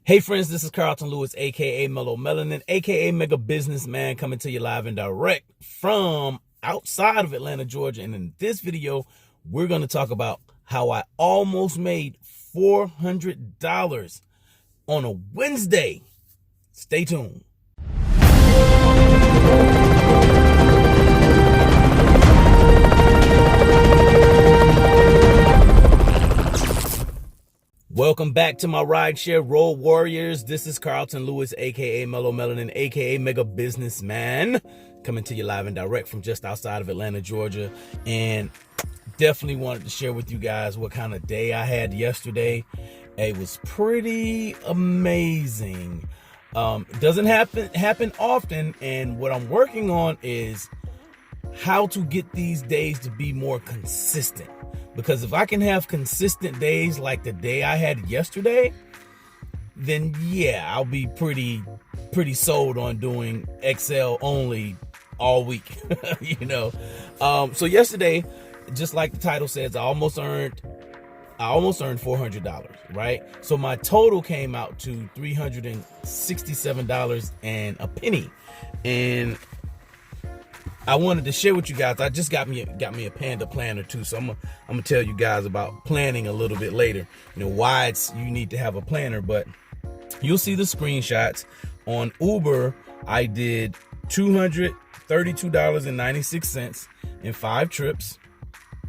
Hey friends, this is Carlton Lewis, aka Mellow Melanin, aka Mega Businessman, coming to you live and direct from outside of Atlanta, Georgia. And in this video, we're going to talk about how I almost made $400 on a Wednesday. Stay tuned. Welcome back to my rideshare road warriors. This is Carlton Lewis, aka Mellow Melanin, aka Mega Businessman, coming to you live and direct from just outside of Atlanta, Georgia. And definitely wanted to share with you guys what kind of day I had yesterday. It was pretty amazing. It doesn't happen often, and what I'm working on is how to get these days to be more consistent. Because if I can have consistent days like the day I had yesterday, then yeah, I'll be pretty sold on doing Excel only all week. So yesterday, just like the title says, I almost earned $400, right? So my total came out to $367 and a penny. And I wanted to share with you guys. I just got me a Panda planner too, so I'm gonna tell you guys about planning a little bit later. Why you need to have a planner, but you'll see the screenshots. On Uber, I did $232.96 in 5 trips.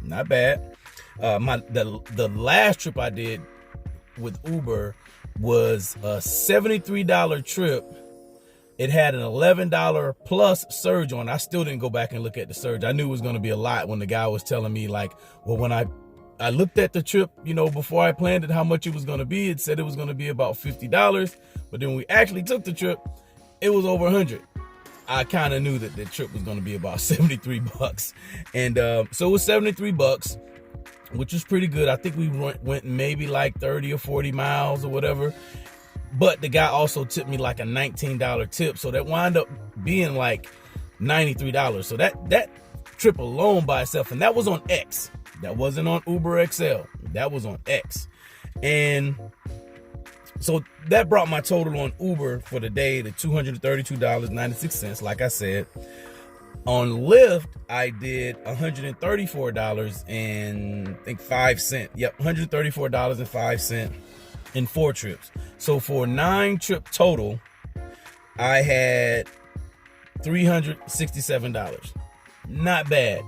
Not bad. The last trip I did with Uber was a $73 trip. It had an $11 plus surge on. I still didn't go back and look at the surge. I knew it was going to be a lot when the guy was telling me, like, well, when I looked at the trip, before I planned it, how much it was going to be, it said it was going to be about $50. But then when we actually took the trip, it was over $100. I kind of knew that the trip was going to be about $73. And so it was $73, which was pretty good. I think we went maybe like 30 or 40 miles or whatever. But the guy also tipped me like a $19 tip. So that wound up being like $93. So that trip alone by itself, and that was on X. That wasn't on Uber XL. That was on X. And so that brought my total on Uber for the day to $232.96, like I said. On Lyft, I did $134 and I think 5 cents. Yep, $134.05 in 4 trips. So for 9 trip total, I had $367. Not bad.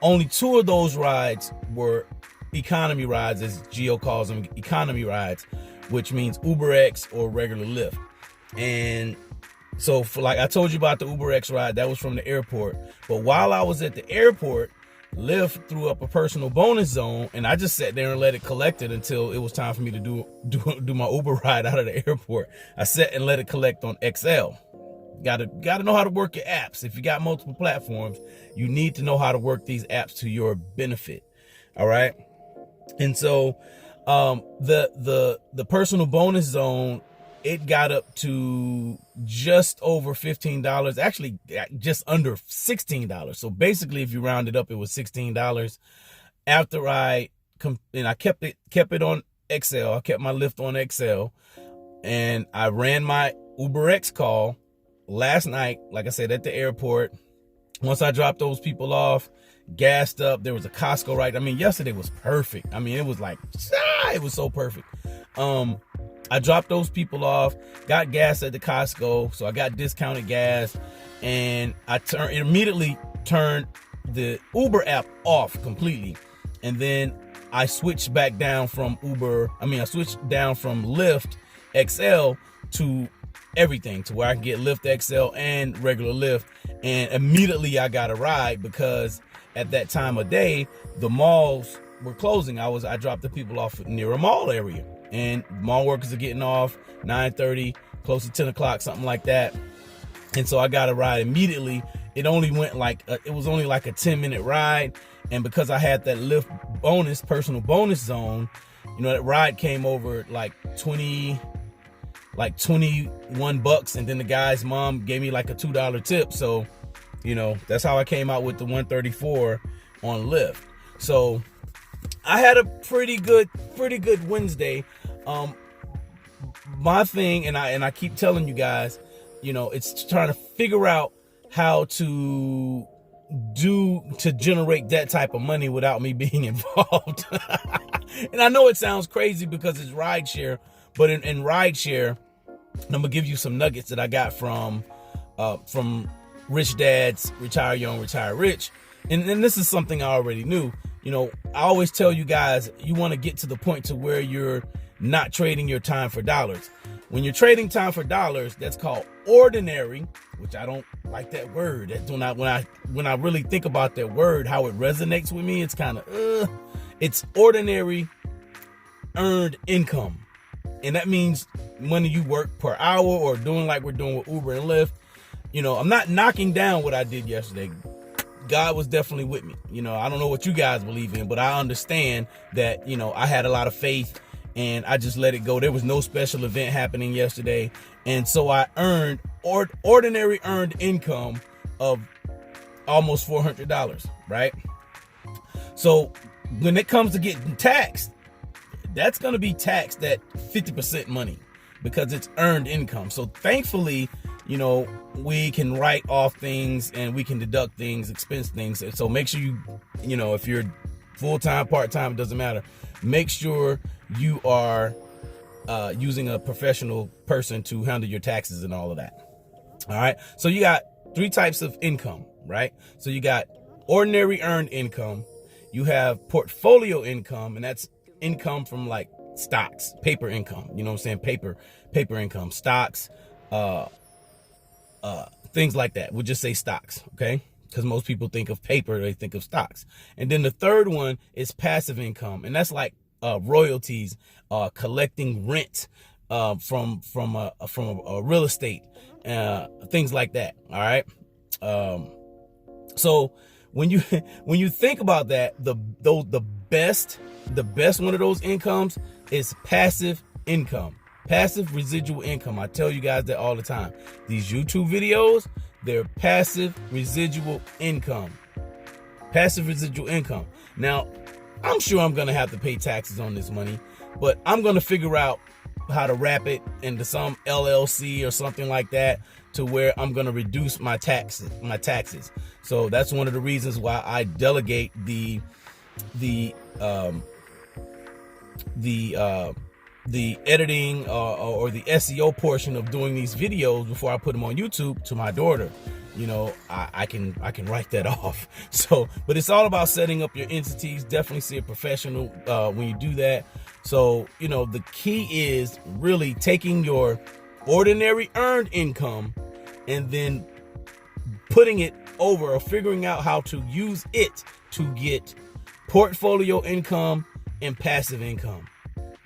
Only 2 of those rides were economy rides, as Geo calls them, economy rides, which means Uber X or regular Lyft. And so for, like I told you about the Uber X ride, that was from the airport. But while I was at the airport, Lyft threw up a personal bonus zone, and I just sat there and let it collect it until it was time for me to do my Uber ride out of the airport. I sat and let it collect on XL. Gotta know how to work your apps. If you got multiple platforms, you need to know how to work these apps to your benefit. All right. And so the personal bonus zone, it got up to just over $15, actually just under $16. So basically, if you round it up, it was $16. After I kept it on XL, I kept my Lyft on XL, and I ran my Uber X call last night, like I said, at the airport. Once I dropped those people off, gassed up, there was a Costco right. I mean, yesterday was perfect. I mean, it was like, it was so perfect. I dropped those people off, got gas at the Costco, so I got discounted gas, and I immediately turned the Uber app off completely, and then I switched back down from Lyft XL to everything, to where I can get Lyft XL and regular Lyft, and immediately I got a ride because at that time of day, the malls were closing. I dropped the people off near a mall area. And mall workers are getting off 9:30, close to 10 o'clock, something like that. And so I got a ride immediately. It only went it was only like a 10-minute ride. And because I had that Lyft personal bonus zone, that ride came over like 21 bucks. And then the guy's mom gave me like a $2 tip. So, that's how I came out with the 134 on Lyft. So I had a pretty good Wednesday. my thing, and I keep telling you guys, it's trying to figure out how to generate that type of money without me being involved. And I know it sounds crazy because it's rideshare, but in rideshare, I'm gonna give you some nuggets that I got from Rich Dads Retire Young, Retire Rich. And this is something I already knew. I always tell you guys, you want to get to the point to where you're not trading your time for dollars. When you're trading time for dollars, that's called ordinary, which I don't like that word. That's when I really think about that word, how it resonates with me, it's kind of it's ordinary earned income. And that means money you work per hour or doing like we're doing with Uber and Lyft. I'm not knocking down what I did yesterday. God was definitely with me. I don't know what you guys believe in, but I understand that, I had a lot of faith and I just let it go. There was no special event happening yesterday. And so I earned ordinary earned income of almost $400, right? So when it comes to getting taxed, that's going to be taxed at 50% money because it's earned income. So thankfully, we can write off things and we can deduct things, expense things. So make sure if you're full-time, part-time, it doesn't matter. Make sure you are using a professional person to handle your taxes and all of that. All right. So you got 3 types of income, right? So you got ordinary earned income. You have portfolio income, and that's income from like stocks, paper income. You know what I'm saying? Paper income, stocks, things like that. We'll just say stocks, okay? Because most people think of paper, they think of stocks. And then the third one is passive income, and that's like royalties, collecting rent from a real estate, things like that. All right. So when you think about that, the best one of those incomes is passive income. Passive residual income. I tell you guys that all the time. These YouTube videos, they're passive residual income. Passive residual income. Now, I'm sure I'm going to have to pay taxes on this money, but I'm going to figure out how to wrap it into some LLC or something like that to where I'm going to reduce my taxes. So that's one of the reasons why I delegate the editing or the SEO portion of doing these videos before I put them on YouTube to my daughter. I can write that off. So, but it's all about setting up your entities. Definitely see a professional when you do that. So, the key is really taking your ordinary earned income and then putting it over or figuring out how to use it to get portfolio income and passive income.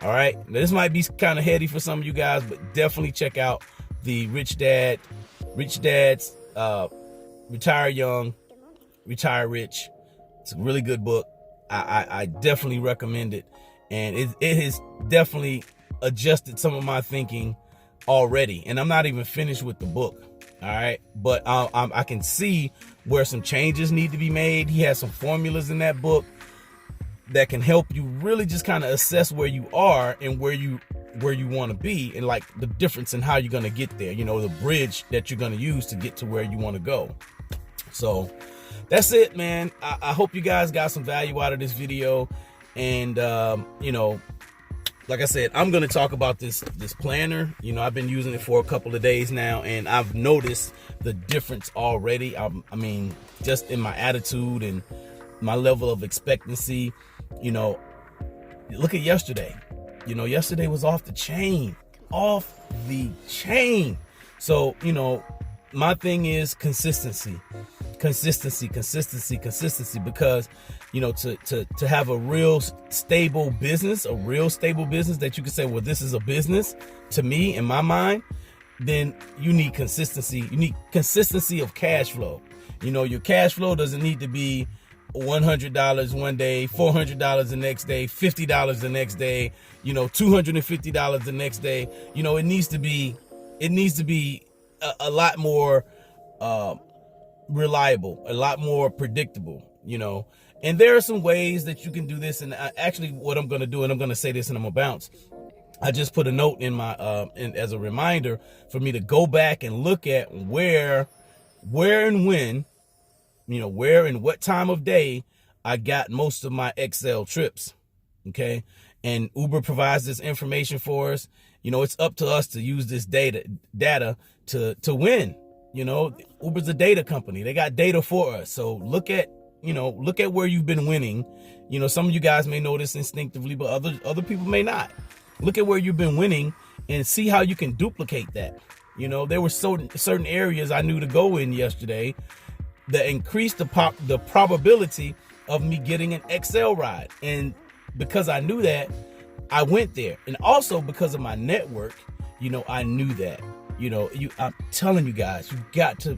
All right. Now, this might be kind of heady for some of you guys, but definitely check out the Rich Dads Retire Young, Retire Rich. It's a really good book. I definitely recommend it. And it has definitely adjusted some of my thinking already. And I'm not even finished with the book. All right. But I can see where some changes need to be made. He has some formulas in that book that can help you really just kind of assess where you are and where you want to be, and like the difference in how you're going to get there, the bridge that you're going to use to get to where you want to go. So that's it, man. I hope you guys got some value out of this video. And, like I said, I'm going to talk about this planner. I've been using it for a couple of days now, and I've noticed the difference already. I mean, just in my attitude and my level of expectancy. Look at yesterday. Yesterday was off the chain. So, my thing is consistency, because, to have a real stable business that you can say, well, this is a business to me, in my mind, then you need consistency. You need consistency of cash flow. Your cash flow doesn't need to be $100 one day, $400 the next day, $50 the next day, $250 the next day. It needs to be a lot more reliable, a lot more predictable, And there are some ways that you can do this. And actually what I'm going to do, and I'm going to say this and I'm going to bounce. I just put a note in my as a reminder for me to go back and look at where and when, where and what time of day I got most of my XL trips. Okay. And Uber provides this information for us. It's up to us to use this data to win. Uber's a data company. They got data for us. So look at where you've been winning. Some of you guys may know this instinctively, but other people may not. Look at where you've been winning and see how you can duplicate that. There were certain areas I knew to go in yesterday that increased the probability of me getting an XL ride. And because I knew that, I went there. And also because of my network, I knew that. I'm telling you guys, you got to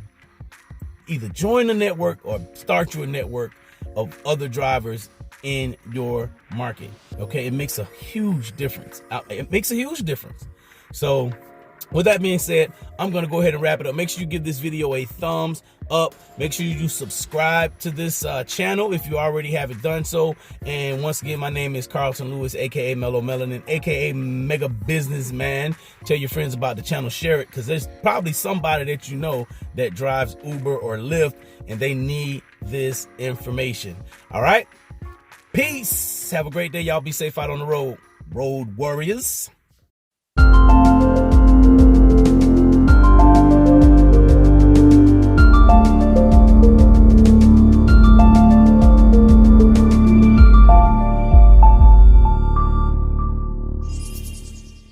either join a network or start your network of other drivers in your market. Okay, it makes a huge difference. So with that being said, I'm going to go ahead and wrap it up. Make sure you give this video a thumbs up. Make sure you subscribe to this channel if you already haven't done so. And once again, my name is Carlton Lewis, aka Mellow Melanin, aka Mega Businessman. Tell your friends about the channel, share it, because there's probably somebody that that drives Uber or Lyft and they need this information. All right, peace. Have a great day. Y'all be safe out on the road, road warriors.